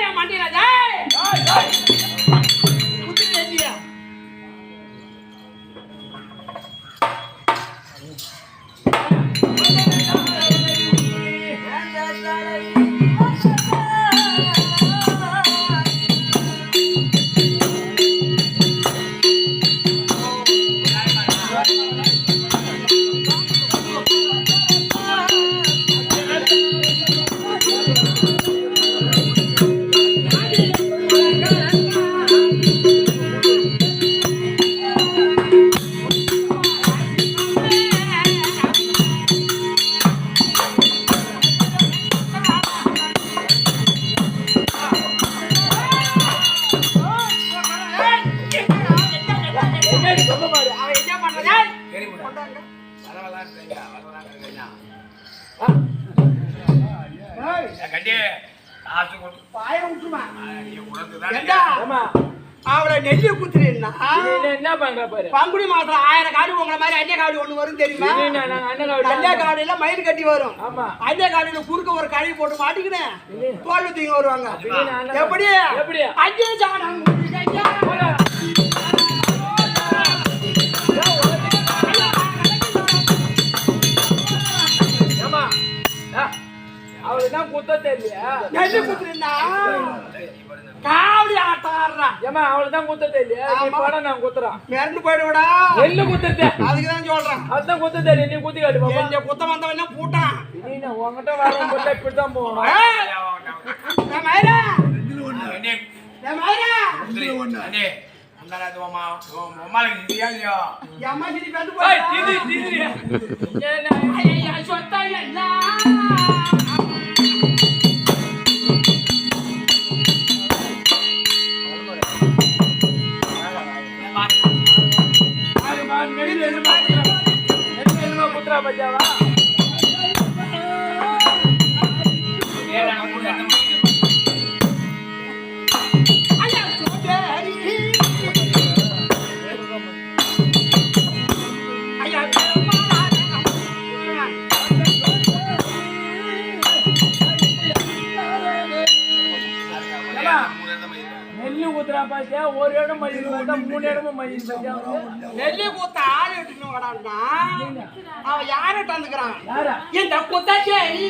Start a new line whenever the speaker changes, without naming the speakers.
என் மண்டியில Joy குத்தி ஏத்தியா அவளை நெல்லி குத்துறீன்னா என்ன பண்ற பாரு பங்குனி மாசம் 1000 காடு உங்களை மாதிரி அன்னிய காடு ஒண்ணு வரும் தெரியுமா அன்னிய காடுல மயில் கட்டி வரும் அன்னிய காடுல குறுக்க ஒரு கழுவி போட்டு மாட்டிக்கினேன் தோல் தூக்கி வருவாங்க எப்படி அஞ்சே சாணம் அவளுதான் குத்த தெரியல நெல்லி குத்துறீன்னா காவடி ஆட்டாடுறா ஏமா அவளுதான் குத்த தெரியல நீ போட நான் குத்துறான் மிரண்டு போயிடுவடா நெல்லு குத்துறதே அதுக்குதான் சொல்றேன் அதுதான் குத்த தெரியல நீ குத்தி காட்டு பாப்பா இந்த குத்த வந்தவன பூட்டான் நீ நான் உன்கிட்ட வரேன் போட்டா இப்படி தான் போறோம் ஏ மயிரா இதுல ஒண்ணு ஏ மயிரா இதுல ஒண்ணு அண்ணே அங்கடா தோமா உம்மால இடியாலியோ அம்மா கிட்ட வந்து போய் திதி ஏன்னா ஐயா சொத்தா இல்ல बजावा நெல்லி ஊத்துறா பாத்தியா ஒரு இடம் மயில் பார்த்தா 3 இடமும் மயில் பாத்தியா நெல்லி ஊத்த ஆள் எடுத்துன்னு வரான்னா அவன் யாரட்ட வந்துக்கறான் இந்த குத்தச்சேரி